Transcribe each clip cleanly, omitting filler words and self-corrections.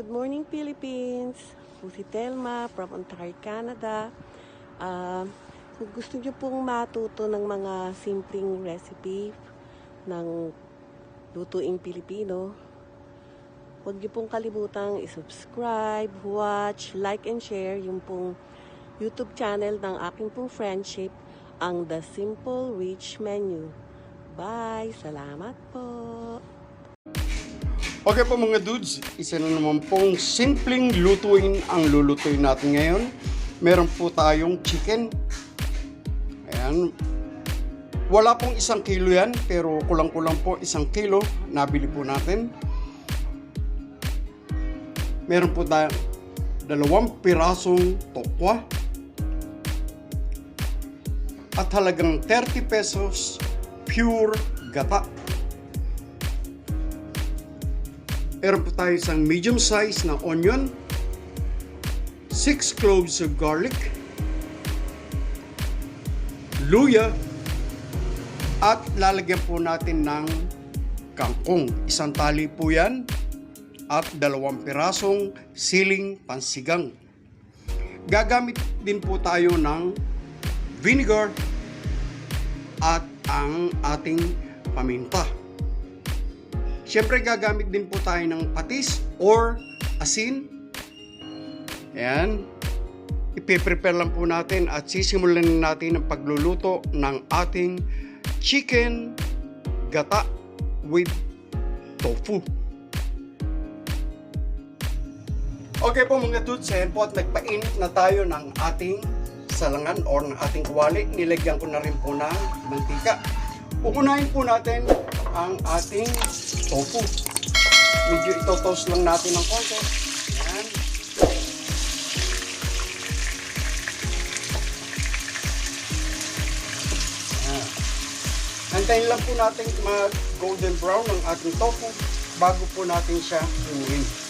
Good morning, Philippines! Po si Telma from Ontario, Canada. Kung gusto nyo pong matuto ng mga simpleng recipe ng lutuing Pilipino, huwag nyo pong kalimutang i-subscribe, watch, like, and share yung pong YouTube channel ng aking pong friendship, ang The Simple Rich Menu. Bye! Salamat po! Okay po mga dudes, isa na naman pong simpleng lutuin ang lulutuin natin ngayon. Meron po tayong chicken. Ayan. Wala pong 1 kilo yan, pero kulang-kulang po 1 kilo. Nabili po natin. Meron po tayong 2 pirasong tokwa. At halagang 30 pesos pure gata. Meron po tayo isang medium size na onion, 6 cloves of garlic, luya, at lalagyan po natin ng kangkong. 1 tali po yan at 2 pirasong siling pansigang. Gagamit din po tayo ng vinegar at ang ating paminta. Siyempre gagamit din po tayo ng patis or asin. Ayan. Ipiprepare lang po natin at sisimulan natin ang pagluluto ng ating chicken gata with tofu. Okay po mga dudes, ayan po at nagpainit na tayo ng ating salangan or ng ating kuwali. Nilagyan ko na rin po ng mantika. Uunahin po natin ang ating tofu. Medyo ito-toast lang natin ng konti. Ayan. Ayan. Antayin lang po natin mag-golden brown ang ating tofu bago po natin siya inuin.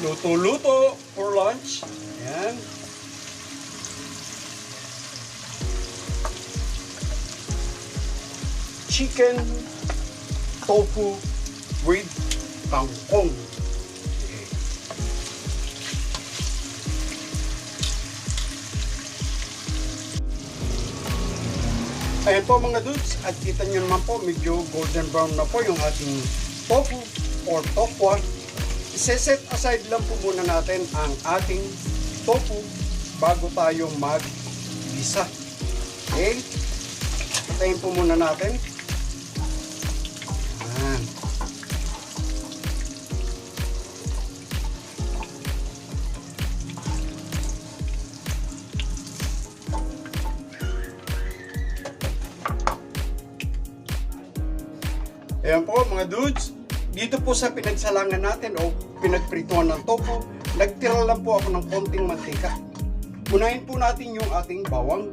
Luto-luto for lunch. Ayan. Chicken tofu with kangkong. Okay. Ayan po mga dudes, at kita nyo naman po medyo golden brown na po yung ating tofu or tokwa. Iseset aside lang po muna natin ang ating tofu bago tayo mag-gisa. Okay? Patayin po muna natin. Ayan. Ayan po mga dudes. Dito po sa pinagsalangan natin o pinagprituan ng tofu, nagtira lang po ako ng konting mantika. Unahin po natin yung ating bawang.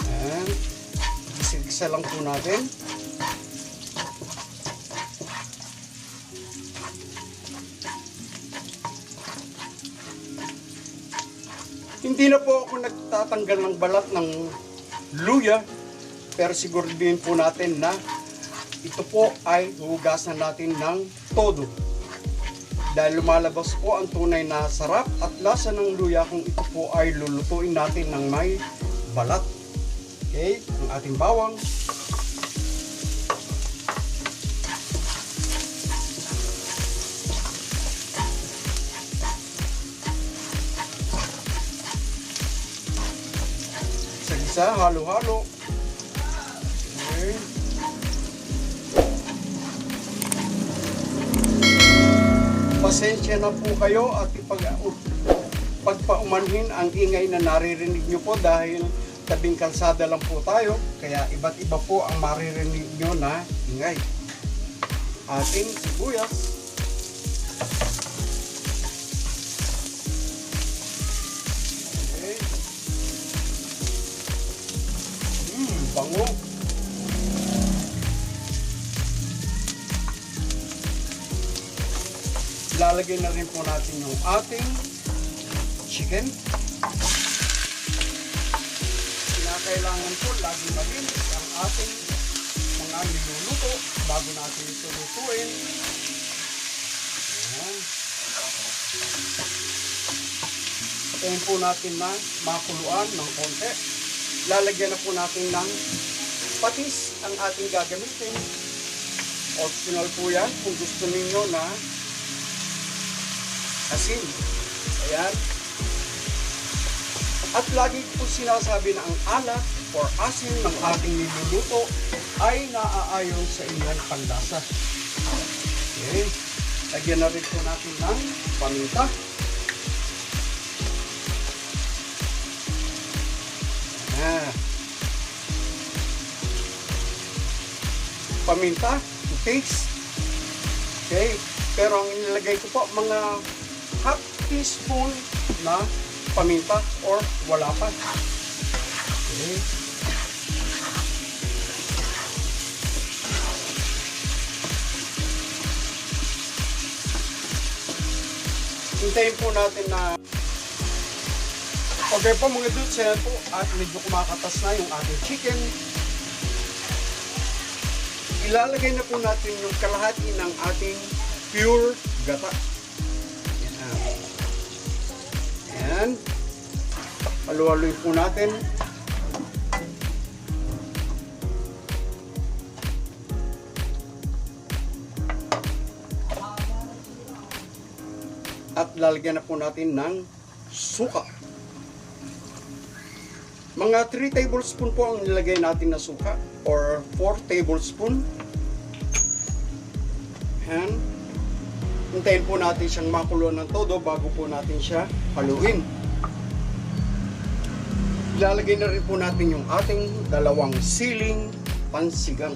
Ayan. Gisa-gisa lang po natin. Hindi na po ako nagtatanggal ng balat ng luya, pero siguro din po natin na ito po ay hugasan natin ng todo. Dahil lumalabas po ang tunay na sarap at lasa ng luya kung ito po ay lulutuin natin ng may balat. Okay, ang ating bawang. Halo-halo. Okay. Pasensya na po kayo at pagpaumanhin ang ingay na naririnig nyo po dahil tabing kalsada lang po tayo, kaya iba't iba po ang maririnig nyo na ingay. Ating sibuyas. Ilalagay na rin po natin yung ating chicken. Kinakailangan po lagi malinis ang ating mga niluluto bago natin ito lutuin. Ayan. Patayin po natin na makuluan ng konti. Lalagyan na po natin ng patis ang ating gagamitin. Optional po yan kung gusto ninyo na asin. Ayan. At lagi po sinasabi na ang alat or asin ng ating niluluto ay naaayon sa inyong panlasa. Okay. Lagyan na rin po natin ng paminta. Ayan. Paminta to taste. Okay. Pero ang inilagay ko po mga half teaspoon na paminta or wala pa. Okay. Hintayin po natin na okay po mga dudes, yan po at medyo kumakatas na yung ating chicken. Ilalagay na po natin yung kalahati ng ating pure gata. Yan. Halu-haluin po natin. At lalagyan na po natin ng suka. Mga 3 tablespoon po ang nilagay natin na suka or 4 tablespoon. Yan. Hintayin po natin siyang makulo ng todo bago po natin siya haluin. Ilalagay na rin po natin yung ating dalawang siling pansigang.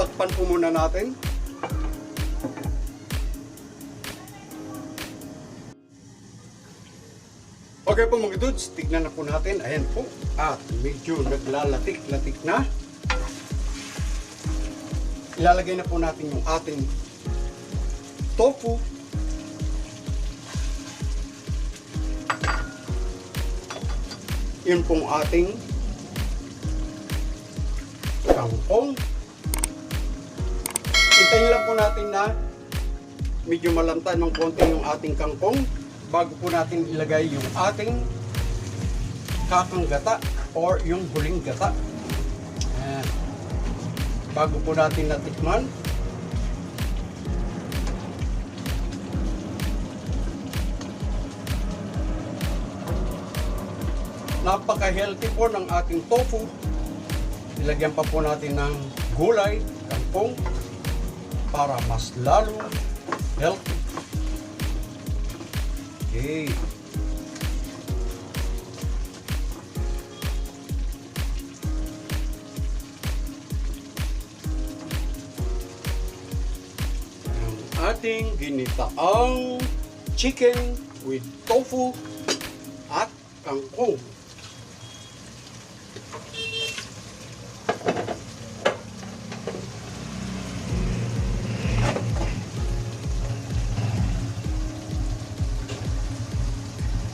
Takpan po muna natin. Okay po mga dudes, tignan na po natin. Ayan po. At medyo naglalatik-latik na. Ilalagay na po natin yung ating tofu. Yun pong ating kangkong. Hintayin lang po natin na medyo malanta ng konti yung ating kangkong bago po natin ilagay yung ating kakang gata or yung huling gata. Ayan. Bago po natin natikman. Napaka-healthy po ng ating tofu. Ilagyan pa po natin ng gulay, kangkong, para mas lalo healthy. Okay. Ang ating ginitaang chicken with tofu at kangkong.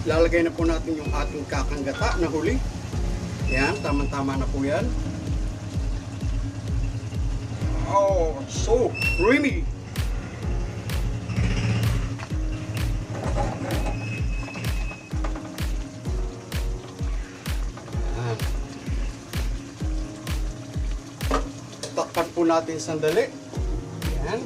Lalagay na po natin yung ating kakanggata na huli. Yan, tama-tama na po yan. Oh, so creamy! Yan. po natin sandali. Yan.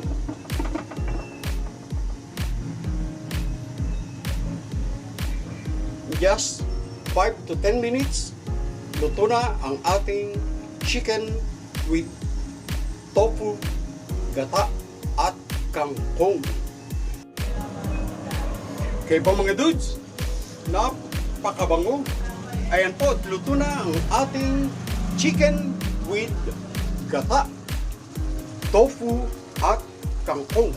Just 5 to 10 minutes, luto na ang ating chicken with tofu, gata, at kangkong. Kaya po mga dudes, napakabango. Ayan po, luto na ang ating chicken with gata, tofu, at kangkong.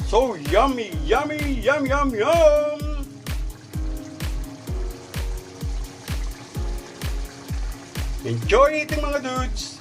So yummy, yummy, yum, yum, yum! Enjoy eating mga dudes!